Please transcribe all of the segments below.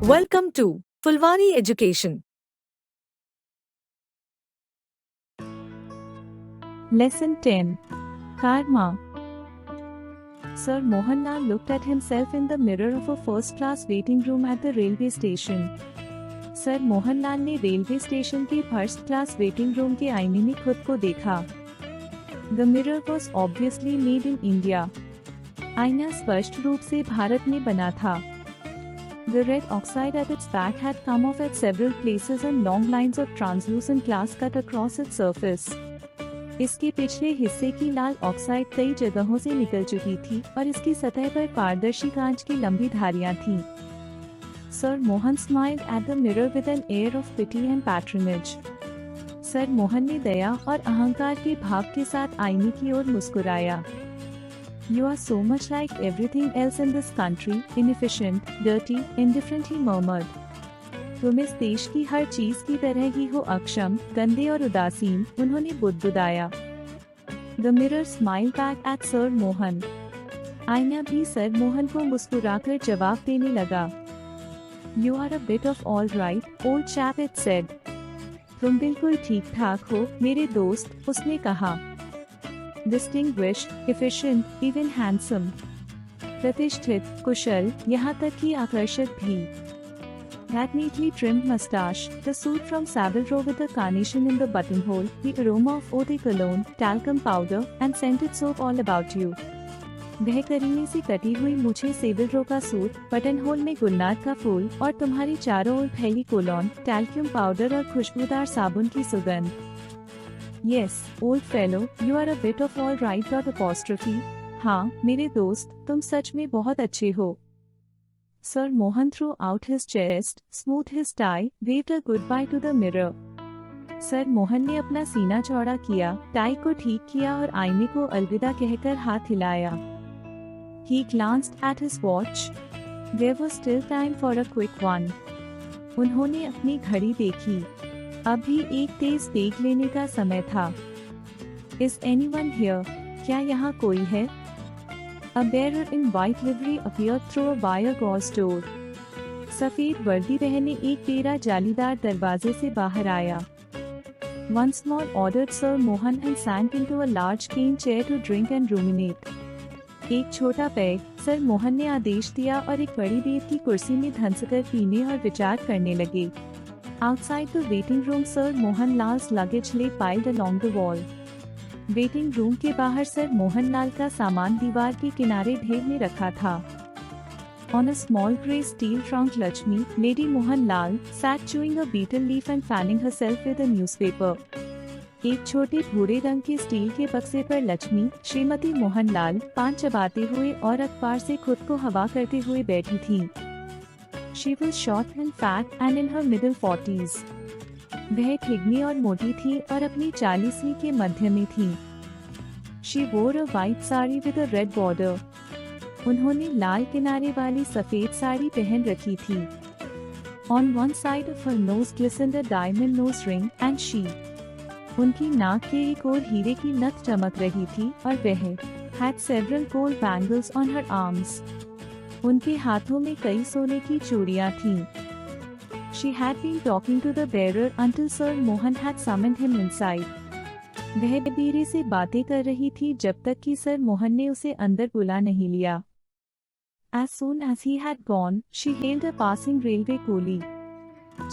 Welcome to Fulwani Education. Lesson 10. Karma. Sir Mohanlal looked at himself in the mirror of a first-class waiting room at the railway station. Sir Mohanlal ने railway station के first class waiting room के आईने में खुद को देखा. The mirror was obviously made in India. आईना स्पष्ट रूप से भारत में बना था. The red oxide at its back had come off at several places and long lines of translucent glass cut across its surface. इसके पिछले हिस्से की लाल ऑक्साइड कई जगहों से निकल चुकी थी और इसकी सतह पर पारदर्शी कांच की लंबी धारियां थीं. Sir Mohan smiled at the mirror with an air of pity and patronage. Sir Mohan ने दया और अहंकार के भाव के साथ आईने की ओर मुस्कुराया. You are so much like everything else in this country, inefficient, dirty, indifferent, he murmured. तुम इस देश की हर चीज की तरह ही हो अक्षम, गंदे और उदासीन, उन्होंने बुदबुदाया. The mirror smiled back at Sir Mohan. आईना भी सर मोहन को मुस्कुराकर जवाब देने लगा. You are a bit of all right, old chap, it said. तुम बिल्कुल ठीक ठाक हो, मेरे दोस्त, उसने कहा. Distinguished, efficient, even handsome. प्रतिष्ठित, कुशल, यहाँ तक कि आकर्षक भी. That neatly trimmed mustache, the suit from Savile Row with the carnation in the buttonhole, the aroma of eau de cologne, talcum powder, and scented soap all about you. वह करीने से कटी हुई मुझे सेविल रो का सूट, बटन होल में गुलनार का फूल और तुम्हारी चारों ओर फैली कोलोन, टैल्क्यूम पाउडर और खुशबूदार साबुन की सुगंध. Yes, old fellow, you are a bit of all right. Apostrophe. हाँ, मेरे दोस्त, तुम सच में बहुत अच्छे हो. Sir Mohan threw out his chest, smoothed his tie, waved a goodbye to the mirror. Sir Mohan ने अपना सीना चौड़ा किया, टाई को ठीक किया और आईने को अलविदा कहकर हाथ हिलाया. He glanced at his watch. There was still time for a quick one. उन्होंने अपनी घड़ी देखी. अभी एक तेज पेग लेने का समय था. Is anyone here? क्या यहाँ कोई है? A bearer in white livery appeared through a wire gauze door. सफेद वर्दी पहने एक बेरा जालीदार दरवाजे से बाहर आया. Once more ordered Sir Mohan and sank into a large cane chair to drink and ruminate. एक छोटा पैग, सर मोहन ने आदेश दिया और एक बड़ी बेत की कुर्सी में धंसकर पीने और विचार करने लगे. Outside the waiting room, Sir Mohanlal's luggage lay piled along the wall. Waiting room के बाहर सर मोहनलाल का सामान दीवार के किनारे ढेर में रखा था. On a small grey steel trunk, Lakshmi, Lady Mohanlal, sat chewing a betel leaf and fanning herself with a newspaper. एक छोटे भूरे रंग के स्टील के बक्से पर लक्ष्मी, श्रीमती मोहनलाल, पान चबाते हुए और अखबार से खुद को हवा करते हुए बैठी थी. She was short and fat and in her middle 40s. वह ठिगनी और मोटी थी और अपनी 40वीं के मध्य में थी. She wore a white sari with a red border. उन्होंने लाल किनारे वाली सफेद साड़ी पहन रखी थी. On one side of her nose glistened a diamond nose ring and she. उनकी नाक के एक ओर हीरे की नथ चमक रही थी और वह had several gold bangles on her arms. उनके हाथों में कई सोने की चूड़ियां थीं. She had been talking to the bearer until Sir Mohan had summoned him inside. वह बेरे से बातें कर रही थी जब तक कि सर मोहन ने उसे अंदर बुला नहीं लिया. As soon as he had gone, she hailed a passing railway coolie.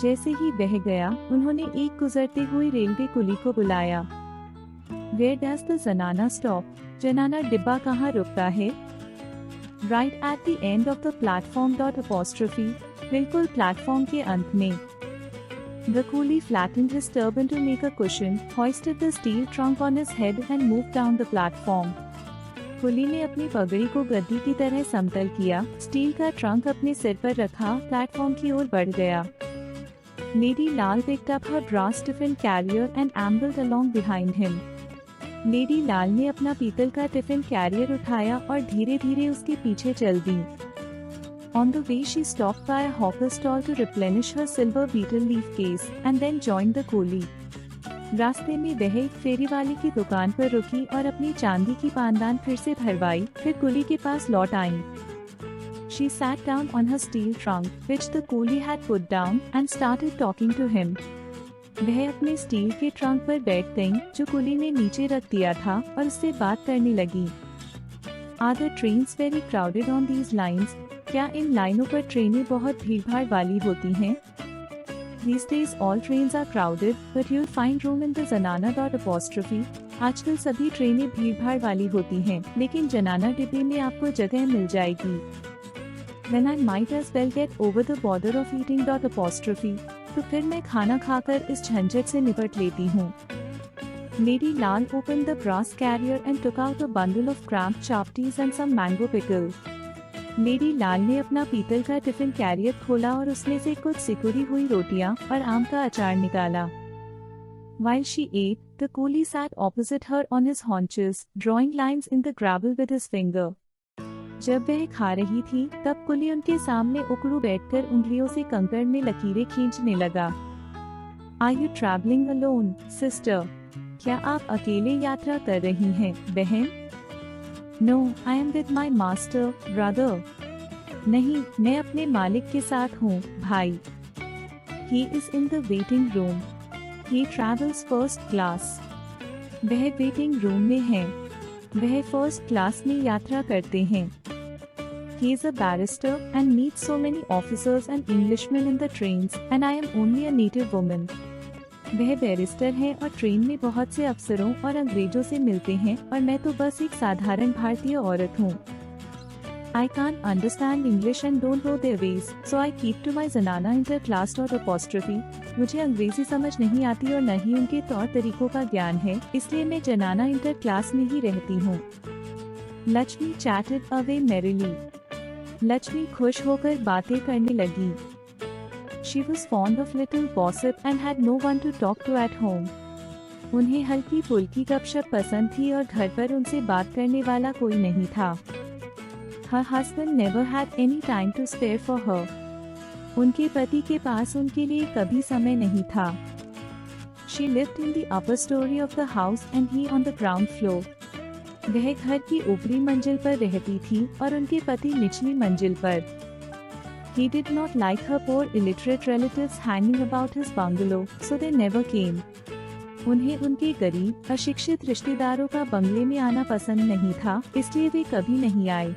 जैसे ही बह गया, उन्होंने एक गुजरते हुए रेलवे कुली को बुलाया. Where does the Zanana stop? जनाना डिब्बा कहाँ रुकता है? Right at the end of the platform. Apostrophe. बिल्कुल प्लेटफॉर्म के अंत में. The coolie flattened his turban to make a cushion, hoisted the steel trunk on his head and moved down the platform. कुली ने अपनी पगड़ी को गद्दी की तरह समतल किया, स्टील का ट्रंक अपने सिर पर रखा, प्लेटफॉर्म की ओर बढ़ गया. Lady Lal picked up her brass tiffin carrier and ambled along behind him. Lady Lal ने अपना पीतल का टिफिन कैरियर उठाया और धीरे धीरे उसके पीछे चल दी. On the way she stopped by a hawker's stall to replenish her silver betel leaf case and then joined the coolie. रास्ते में वह एक फेरी वाले की दुकान पर रुकी और अपनी चांदी की पानदान फिर से भरवाई, फिर कुली के पास लौट आई. She sat down on her steel trunk, which the coolie had put down, and started talking to him. वह अपने स्टील के ट्रंक पर बैठ गईं, जो कुली ने नीचे रख दिया था, और उससे बात करने लगी। Are the trains very crowded on these lines? क्या इन लाइनों पर ट्रेनें बहुत भीड़-भाड़ वाली होती हैं? These days all trains are crowded, but you'll find room in the Zanana dot apostrophe. आजकल सभी ट्रेनें भीड़-भाड़ वाली होती हैं, लेकिन जनाना डिब्बे में आपको जगह मिल जाएगी। Then I might as well get over the bother of eating dot apostrophe. तो फिर मैं खाना खाकर इस झंझट से निपट लेती हूँ। Lady Lal opened the brass carrier and took out a bundle of cramped chaptis and some mango pickle. Lady Lal ने अपना पीतल का टिफिन कैरियर खोला और उसमें से कुछ सिकुड़ी हुई रोटियां और आम का अचार निकाला। While she ate, the coolie sat opposite her on his haunches, drawing lines in the gravel with his finger. जब वह खा रही थी, तब कुली उनके सामने उकड़ू बैठकर उंगलियों से कंकड़ में लकीरें खींचने लगा। Are you traveling alone, sister? क्या आप अकेले यात्रा कर रही हैं, बहन? No, I am with my master, brother. नहीं, मैं अपने मालिक के साथ हूँ, भाई। He is in the waiting room. He travels first class. वह वेटिंग रूम में है। वह फर्स्ट क्लास में यात्रा करते हैं। He is a barrister and meets so many officers and Englishmen in the trains, and I am only a native woman. वह barrister है और ट्रेन में बहुत से अफसरों और अंग्रेजों से मिलते हैं और मैं तो बस एक साधारण भारतीय औरत हूँ। I can't understand English and don't know their ways, so I keep to my Zanana interclass dot apostrophe. मुझे अंग्रेजी समझ नहीं आती और न ही उनके तौर तरीकों का ज्ञान है, इसलिए मैं जनाना इंटर क्लास में ही रहती हूँ। Lakshmi chatted away merrily. Lakshmi खुश होकर बातें करने लगी। She was fond of little gossip and had no one to talk to at home. उन्हें हल्की फुल्की गपशप पसंद थी और घर पर उनसे बात करने वाला कोई नहीं था। Her husband never had any time to spare for her. उनके पति के पास उनके लिए कभी समय नहीं था। She lived in the upper story of the house and he on the ground floor. वह घर की ऊपरी मंजिल पर रहती थी और उनके पति निचली मंजिल पर। He did not like her poor illiterate relatives hanging about his bungalow, so they never came. उन्हें उनके गरीब अशिक्षित रिश्तेदारों का बंगले में आना पसंद नहीं था, इसलिए वे कभी नहीं आए।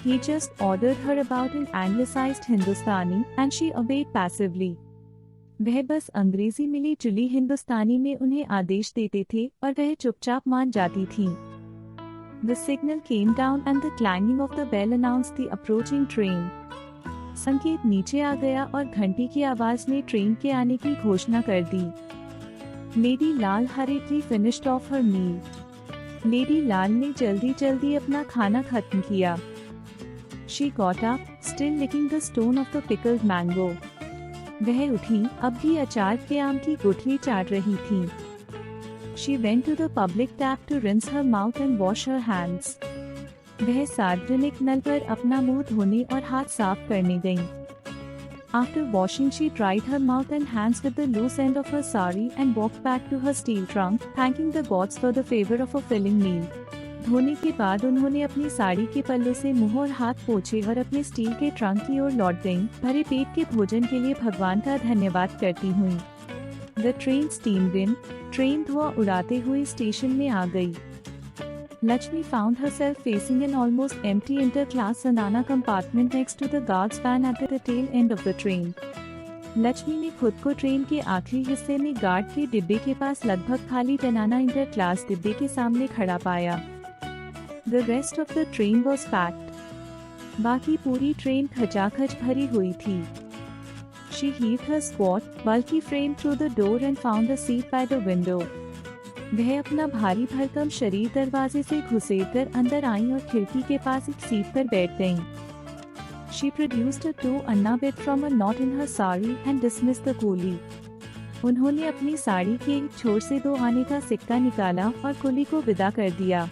He just ordered her about an anglicized Hindustani, and she obeyed passively. वह बस अंग्रेजी मिली जुली हिंदुस्तानी में उन्हें आदेश देते थे और वह चुपचाप मान जाती थी। The signal came down and the clanging of the bell announced the approaching train. संकेत नीचे आ गया और घंटी की आवाज ने ट्रेन के आने की घोषणा कर दी। Lady Lal hurriedly finished off her meal. Lady Lal ने जल्दी जल्दी अपना खाना खत्म किया। She got up, still licking the stone of the pickled mango. वह उठी, अब भी अचार के आम की गुठली चाट रही थी। She went to the public tap to rinse her mouth and wash her hands. वह सार्वजनिक नल पर अपना मुंह धोने और हाथ साफ करने गईं। After washing, she dried her mouth and hands with the loose end of her sari and walked back to her steel trunk, thanking the gods for the favor of a filling meal. धोने के बाद उन्होंने अपनी साड़ी के पल्ले से मुंह और हाथ पोंछे और अपने स्टील के ट्रंक की ओर लौट गईं, भरे पेट के भोजन के लिए भगवान का धन्यवाद करती हुई। The train steamed in. Train धुआं उड़ाते हुए स्टेशन में आ गई। Lakshmi found herself facing an almost empty interclass Zanana compartment next to the guard's van at the tail end of the train. Lakshmi ने खुद को ट्रेन के आखिरी हिस्से में गार्ड के डिब्बे के पास लगभग खाली जनाना इंटरक्लास डिब्बे के सामने खड़ा पाया। The rest of the train was packed. बाकी पूरी ट्रेन खचाखच भरी हुई थी। She heaved her squat, bulky frame through the door and found a seat by the window. वह अपना भारी भरकम शरीर दरवाजे से घुसेड़कर अंदर आईं और खिड़की के पास एक सीट पर बैठ गईं। She produced a 2 anna bit from a knot in her sari and dismissed the coolie. उन्होंने अपनी साड़ी के एक छोर से 2 आने का सिक्का निकाला और कुली को विदा कर दिया।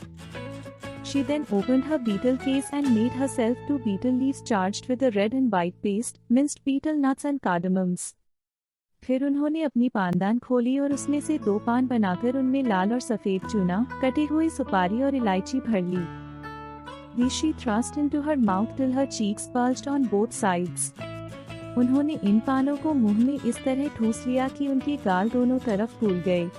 She then opened her betel case and made herself 2 betel leaves charged with a red and white paste, minced betel nuts and cardamoms. फिर उन्होंने अपनी पानदान खोली और उसमें से 2 पान बनाकर उनमें लाल और सफेद चूना, कटी हुई सुपारी और इलायची भर ली। These she thrust into her mouth till her cheeks bulged on both sides. उन्होंने इन पानों को मुंह में इस तरह ठूस लिया कि उनके गाल दोनों तरफ फूल गए.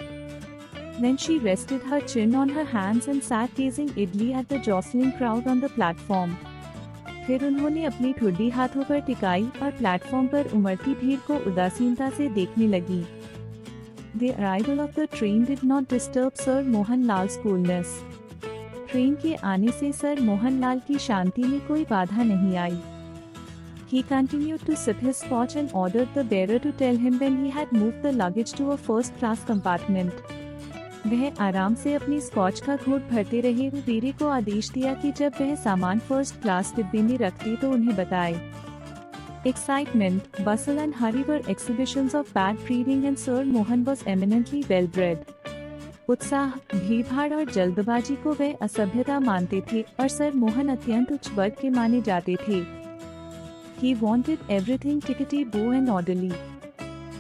Then she rested her chin on her hands and sat gazing idly at the jostling crowd on the platform. फिर उन्होंने अपनी ठुड्डी हाथों पर टिकाई और प्लेटफॉर्म पर उमड़ती भीड़ को उदासीनता से देखने लगी. The arrival of the train did not disturb Sir Mohanlal's coolness. Train के आने से सर मोहनलाल की शांति में कोई बाधा नहीं आई. He continued to sip his scotch and ordered the bearer to tell him when he had moved the luggage to a first-class compartment. वह आराम से अपनी स्कॉच का घूंट भरते रहे और बेरे को आदेश दिया कि जब वह सामान फर्स्ट क्लास डिब्बे में रखते तो उन्हें बताए. Excitement, bustle and hurry were exhibitions of bad breeding and Sir Mohan was eminently well bred. उत्साह, भीड़भाड़ और जल्दबाजी को वह असभ्यता मानते थे और सर मोहन अत्यंत उच्च वर्ग के माने जाते थे. He wanted everything tickety bow and orderly.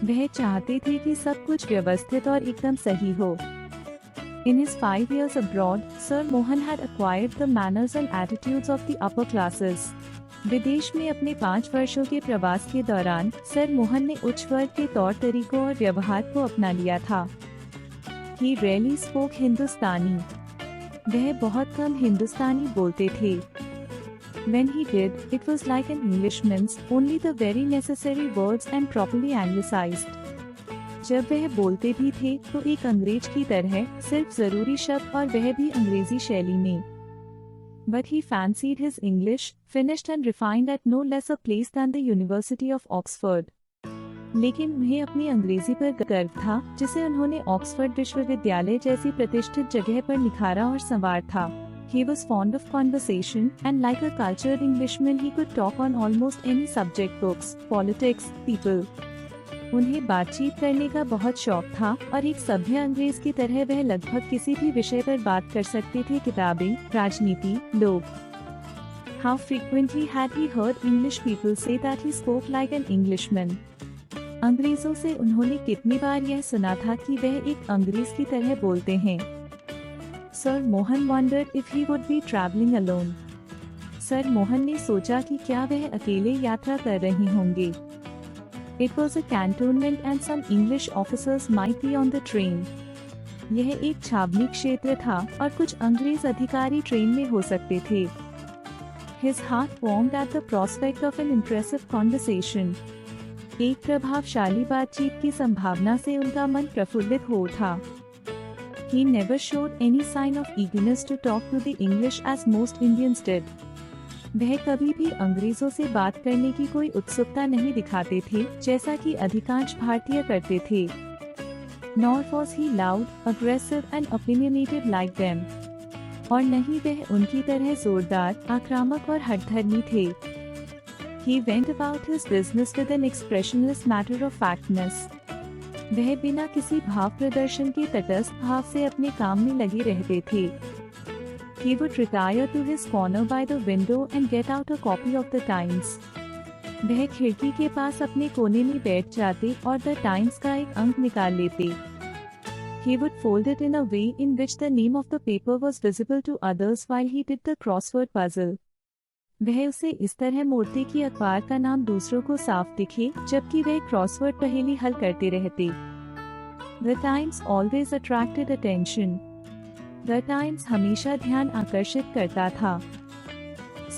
वह चाहते थे कि सब कुछ व्यवस्थित और एकदम सही हो. In his 5 years abroad, Sir Mohan had acquired the manners and attitudes of the upper classes. विदेश में अपने 5 वर्षों के प्रवास के दौरान सर मोहन ने उच्च वर्ग के तौर तरीकों और व्यवहार को अपना लिया था. He rarely spoke हिंदुस्तानी. वह बहुत कम हिंदुस्तानी बोलते थे. When he did, it was like an Englishman's, only the very necessary words and properly anglicized. जब वह बोलते भी थे तो एक अंग्रेज की तरह, सिर्फ जरूरी शब्द और वह भी अंग्रेजी शैली में. But he fancied his English, finished and refined at no less a place than the University of Oxford. लेकिन उन्हें अपनी अंग्रेजी पर गर्व था जिसे उन्होंने ऑक्सफोर्ड विश्वविद्यालय जैसी प्रतिष्ठित जगह पर निखारा और संवार था. He was fond of conversation and like a cultured Englishman he could talk on almost any subject, books, politics, people. उन्हें बातचीत करने का बहुत शौक था और एक सभ्य अंग्रेज की तरह वह लगभग किसी भी विषय पर बात कर सकते थे. किताबें, राजनीति, लोग. How frequently had he heard English people say that he spoke like an Englishman. अंग्रेजों से उन्होंने कितनी बार यह सुना था कि वह एक अंग्रेज की तरह बोलते हैं. Sir Mohan wondered if he would be traveling alone. Sir Mohan ने सोचा कि क्या वह अकेले यात्रा कर रहे होंगे. It was a cantonment and some English officers might be on the train. यह एक छावनी क्षेत्र था और कुछ अंग्रेज अधिकारी ट्रेन में हो सकते थे. His heart warmed at the prospect of an impressive conversation. एक प्रभावशाली बातचीत की संभावना से उनका मन प्रफुल्लित हो उठा. He never showed any sign of eagerness to talk to the English as most Indians did. वह कभी भी अंग्रेजों से बात करने की कोई उत्सुकता नहीं दिखाते थे जैसा कि अधिकांश भारतीय करते थे. Nor was he loud, aggressive and opinionated like them. और न ही वह उनकी तरह जोरदार, आक्रामक और हठधर्मी थे. He went about his business with an expressionless matter of factness. वह बिना किसी भाव प्रदर्शन के तटस्थ भाव से अपने काम में लगे रहते थे. He would retire to his corner by the window and get out a copy of the Times. वह खिड़की के पास अपने कोने में बैठ जाते और द टाइम्स का एक अंक निकाल लेते. He would fold it in a way in which the name of the paper was visible to others while he did the crossword puzzle. वह उसे इस तरह मोड़ते कि अखबार का नाम दूसरों को साफ दिखे जबकि वह क्रॉसवर्ड पहेली हल करते रहते. The Times always attracted attention. The Times हमेशा ध्यान आकर्षित करता था.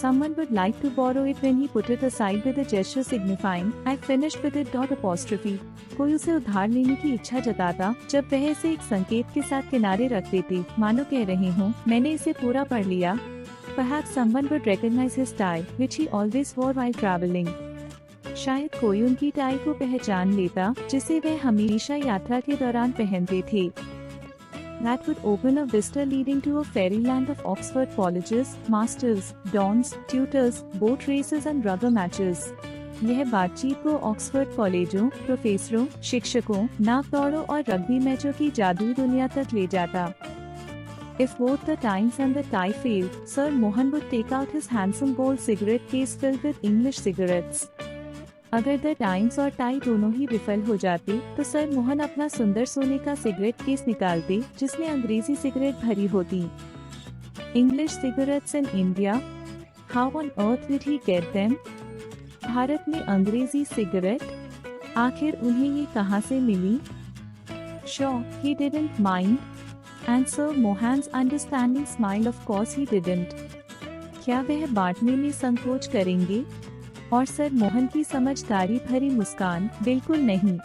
Someone would like to borrow it when he put it aside with a gesture signifying, I finished with it. Apostrophe. कोई उसे उधार लेने की इच्छा जताता जब वह इसे एक संकेत के साथ किनारे रख देते, मानो कह रहे हों, मैंने इसे पूरा पढ़ लिया. Perhaps someone would recognize his tie, which he always wore while traveling. शायद कोई उनकी टाई को पहचान लेता जिसे वह हमेशा यात्रा के दौरान पहनते थे. That would open a vista leading to a fairyland of Oxford colleges, masters, dons, tutors, boat races and rubber matches. यह बातचीत को ऑक्सफोर्ड कॉलेजों, प्रोफेसरों, शिक्षकों, नाव दौड़ों और रग्बी मैचों की जादुई दुनिया तक ले जाता. If both the Times and the tie failed, Sir Mohan would take out his handsome gold cigarette case filled with English cigarettes. अगर द टाइम्स और टाई दोनों ही विफल हो जाते तो सर मोहन अपना सुंदर सोने का सिगरेट केस निकालते जिसमें अंग्रेजी सिगरेट भरी होती. English cigarettes in India? How on earth did he get them? Bharat में अंग्रेजी सिगरेट, आखिर उन्हें ये कहाँ से मिली? Sure, he didn't mind. And Sir Mohan's understanding smile, of course he didn't. क्या वह बांटने में संकोच करेंगे? और सर मोहन की समझदारी भरी मुस्कान, बिल्कुल नहीं.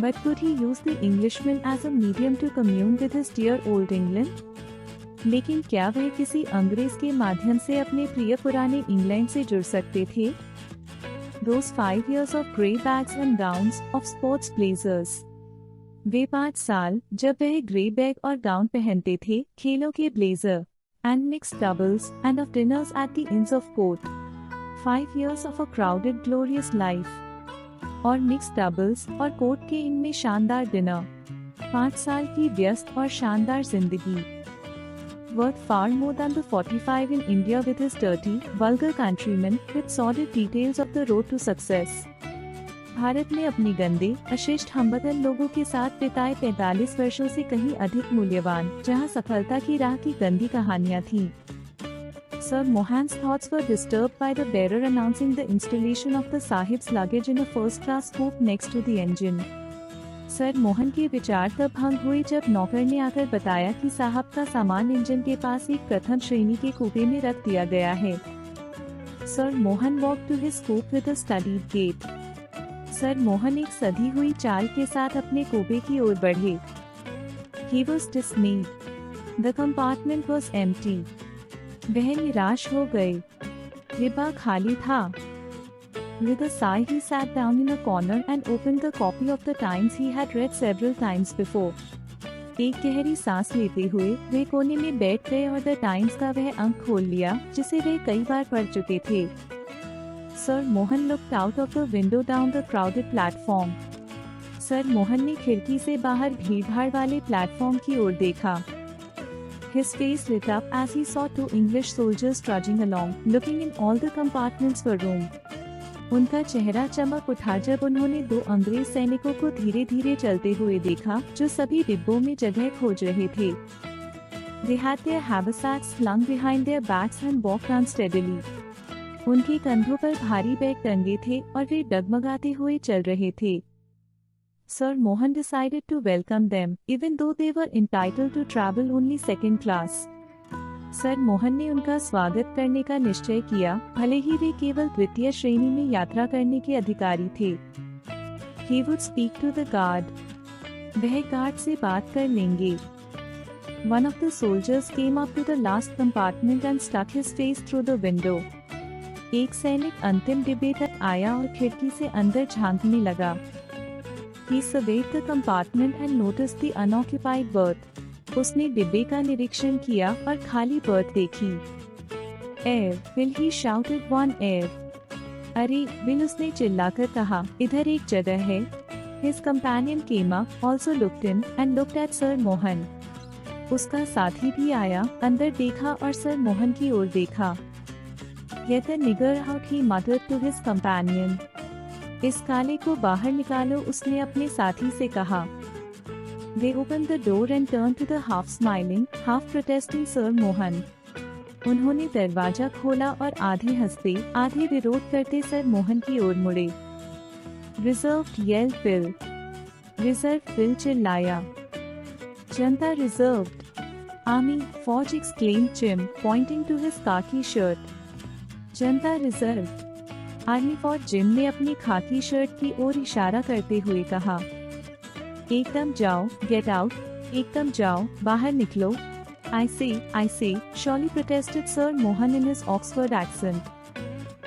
But could he use the Englishman as a medium to commune with his dear old England? लेकिन क्या वह किसी अंग्रेज के माध्यम से अपने प्रिय पुराने इंग्लैंड से जुड़ सकते थे? Those 5 years of grey bags and gowns, of sports blazers. वे 5 साल जब वह ग्रे बैग और गाउन पहनते थे, खेलों के blazer, and mixed doubles, and of dinners at the Inns of Court. 5 years of a crowded glorious life. और mix doubles और कोर्ट के इन में शानदार डिनर. 5 साल की व्यस्त और शानदार जिंदगी. Worth far more than the 45 in India with his dirty, vulgar countrymen, with sordid details of the road to success. Bharat में अपने गंदे, अशिष्ट हमवतन लोगों के साथ बिताए 45 वर्षों से कहीं अधिक मूल्यवान, जहां सफलता की राह की गंदी कहानियां थीं. Sir Mohan's thoughts were disturbed by the bearer announcing the installation of the Sahib's luggage in a first-class coupe next to the engine. Sir Mohan के विचार तब भंग हुए जब नौकर ने आकर बताया कि साहब का सामान इंजन के पास एक प्रथम श्रेणी के कूपे में रख दिया गया है. Sir Mohan walk to his coupe with a studied gait. Sir Mohan एक सधी हुई चाल के साथ अपने कूपे की ओर बढ़े. He was dismayed. The compartment was empty. वह निराश हो गए. डिब्बा खाली था. With a sigh he sat down in a corner and opened the copy of the Times he had read several times before. एक गहरी सांस लेते हुए वे कोने में बैठ गए और द टाइम्स का वह अंक खोल लिया जिसे वे कई बार पढ़ चुके थे. Sir Mohan looked out of the window down the crowded platform. Sir Mohan ने खिड़की से बाहर भीड़भाड़ वाले प्लेटफॉर्म की ओर देखा. His face lit up as he saw 2 English soldiers trudging along, looking in all the compartments for room. उनका चेहरा चमक उठा जब उन्होंने 2 अंग्रेज सैनिकों को धीरे धीरे चलते हुए देखा जो सभी डिब्बों में जगह खोज रहे थे. They had their haversacks slung behind their backs and walked unsteadily. उनके कंधों पर भारी बैग टंगे थे और वे डगमगाते हुए चल रहे थे. Sir Mohan decided to welcome them, even though they were entitled to travel only second class. Sir Mohan ने उनका स्वागत करने का निश्चय किया, भले ही वे केवल द्वितीय श्रेणी में यात्रा करने के अधिकारी थे. He would speak to the guard. वह गार्ड से बात कर लेंगे. One of the soldiers came up to the last compartment and stuck his face through the window. एक सैनिक अंतिम डिब्बे तक आया और खिड़की से अंदर झांकने लगा. He surveyed the compartment and noticed the unoccupied berth. उसने डिब्बे का निरीक्षण किया और खाली बर्थ देखी. Air, will he shouted one air. अरे विल, उसने चिल्लाकर कहा, इधर एक जगह है. His companion came up, also looked in, and looked at Sir Mohan. उसका साथी भी आया, अंदर देखा और सर मोहन की ओर देखा. Get the nigger out, he muttered to his companion. इस काले को बाहर निकालो, उसने अपने साथी से कहा. They opened the door and turned to the half-smiling, half-protesting Sir Mohan. उन्होंने दरवाजा खोला और आधे हंसते, आधे विरोध करते सर मोहन की ओर मुड़े. Reserved yelled Bill. Reserved Bill चिल्लाया. जनता reserved. Army, फौज exclaimed Jim, pointing to his khaki shirt. Janata reserved. Army फौज, जिम ने अपनी खाकी शर्ट की ओर इशारा करते हुए कहा. एकदम जाओ, गेट आउट. एकदम जाओ, बाहर निकलो. I say, surely protested Sir Mohan in his Oxford accent.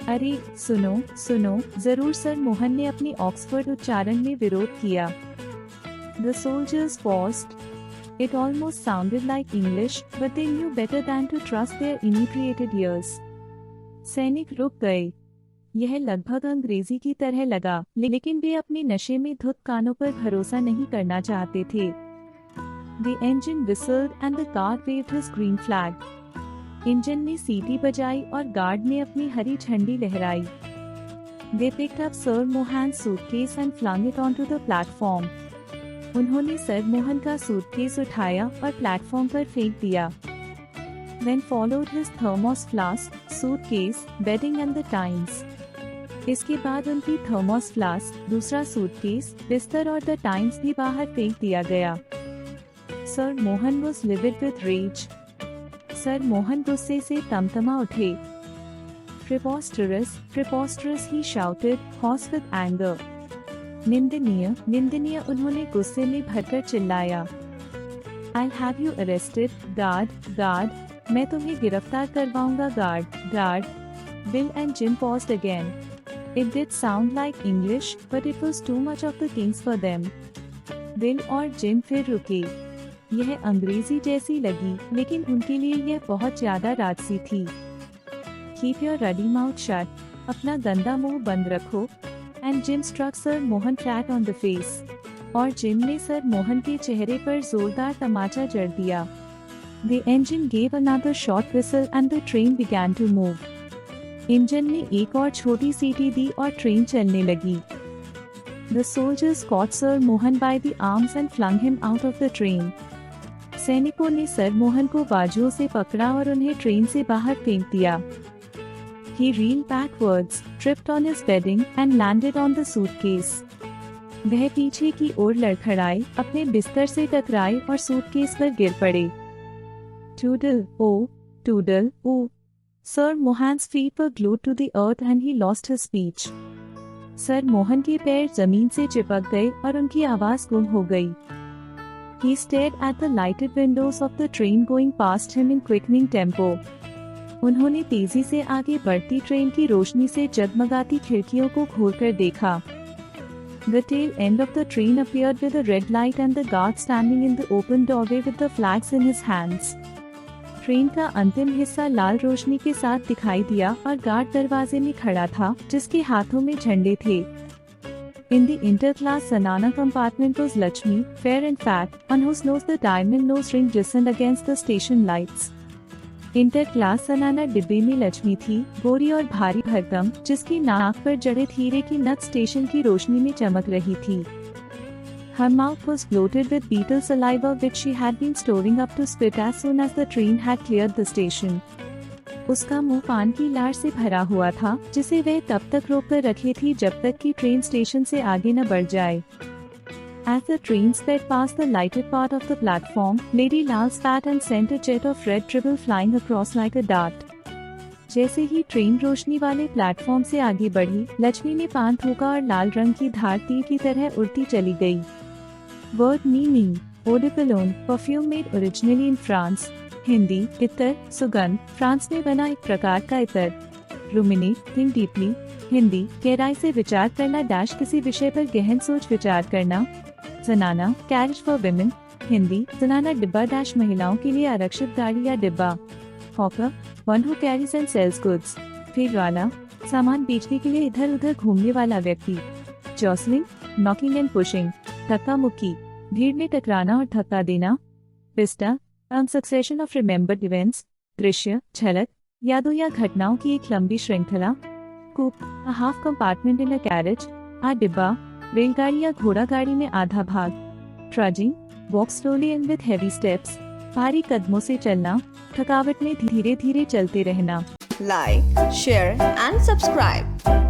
अरे सुनो, जरूर. सर मोहन ने अपनी ऑक्सफोर्ड उच्चारण में विरोध किया. The soldiers paused. It almost sounded like English, but they knew better than to trust their inebriated ears. सैनिक रुक गए. यह लगभग अंग्रेजी की तरह लगा, लेकिन वे अपने नशे में धुत कानों पर भरोसा नहीं करना चाहते थे. The engine whistled and the guard waved his green flag. Engine ने सीटी बजाई और गार्ड ने अपनी हरी झंडी लहराई. They picked up Sir Mohan's suitcase and flung it onto the platform. उन्होंने सर मोहन का सूटकेस उठाया और प्लेटफॉर्म पर फेंक दिया. Then followed his thermos flask, suitcase, bedding and the Times. इसके बाद उनकी थर्मोस फ्लास्क, दूसरा सूटकेस, बिस्तर और द टाइम्स भी बाहर फेंक दिया गया। Sir Mohan was livid with rage. Sir Mohan गुस्से से तमतमा उठे। Preposterous, preposterous, he shouted, hoarse with anger. निंदनीय, निंदनीय, उन्होंने गुस्से में भरकर चिल्लाया। I'll have you arrested, guard, guard. मैं तुम्हें गिरफ्तार करवाऊंगा, guard, guard. Bill and Jim paused again. It did sound like English, but it was too much of the kings for them. Bill और Jim फिर रुके। यह अंग्रेजी जैसी लगी, लेकिन उनके लिए यह बहुत ज्यादा राजसी थी। Keep your ruddy mouth shut. अपना गंदा मुंह बंद रखो। And Jim struck Sir Mohan flat on the face. और जिम ने सर मोहन के चेहरे पर जोरदार तमाचा जड़ दिया। The engine gave another short whistle and the train began to move. Engine ने एक और छोटी सीटी दी और ट्रेन चलने लगी। The soldiers caught Sir Mohan by the arms and flung him out of the train. सैनिकों ने सर मोहन को बाजुओं से पकड़ा और उन्हें ट्रेन से बाहर फेंक दिया। He reeled backwards, tripped on his bedding and landed on the suitcase. वह पीछे की ओर लड़खड़ाए, अपने बिस्तर से टकराए और सूटकेस पर गिर पड़े। Toodle, oh, toodle, oh. Sir Mohan's feet were glued to the earth and he lost his speech. Sir Mohan के पैर जमीन से चिपक गए और उनकी आवाज गुम हो गई। He stared at the lighted windows of the train going past him in quickening tempo. उन्होंने तेजी से आगे बढ़ती ट्रेन की रोशनी से जगमगाती खिड़कियों को खोलकर देखा। The tail end of the train appeared with a red light and the guard standing in the open doorway with the flags in his hands. Train का अंतिम हिस्सा लाल रोशनी के साथ दिखाई दिया और गार्ड दरवाजे में खड़ा था, जिसके हाथों में झंडे थे। In the interclass Sanana compartment was Lakshmi, fair and fat, on whose nose the diamond nose ring glistened against the station lights. इंटरक्लास सनाना डिब्बे में लक्ष्मी थी, गोरी और भारी भरकम, जिसकी नाक पर जड़ित हीरे की नथ स्टेशन की रोशनी में चमक रही थी। Her mouth was bloated with beetle saliva which she had been storing up to spit as soon as the train had cleared the station. उसका मुंह पान की लार से भरा हुआ था, जिसे वह तब तक रोक कर रखी थी जब तक कि ट्रेन स्टेशन से आगे न बढ़ जाए। As the train sped past the lighted part of the platform, Lady Lal spat and sent a jet of red dribble flying across like a dart. जैसे ही ट्रेन रोशनी वाले प्लेटफॉर्म से आगे बढ़ी, लक्ष्मी ने पान थूका और लाल रंग की धार तीर की तरह उड़ती चली गई। Word meaning: eau de cologne, perfume made originally in France. Hindi: इत्र, सुगंध, फ्रांस में बना एक प्रकार का इत्र। Ruminate, think deeply. हिंदी: गहराई से विचार करना डैश किसी विषय पर गहन सोच विचार करना। जनाना, carriage for women. हिंदी: जनाना डिब्बा डैश महिलाओं के लिए आरक्षित गाड़ी या डिब्बा। Hawker, one who carries and sells goods. फेर वाला, सामान बेचने के लिए इधर उधर घूमने वाला व्यक्ति। Jostling, knocking and pushing. धक्का मुक्की, भीड़ में टकराना और धक्का देना। Vista, a succession of remembered events. दृश्य, झलक, यादों या घटनाओं की एक लंबी श्रृंखला। Coupe, a half compartment in a carriage. आ डिब्बा, रेलगाड़ी या घोड़ा गाड़ी में आधा भाग। Trudging, walk slowly and with heavy steps. भारी कदमों से चलना, थकावट में धीरे धीरे चलते रहना। Like, share and subscribe.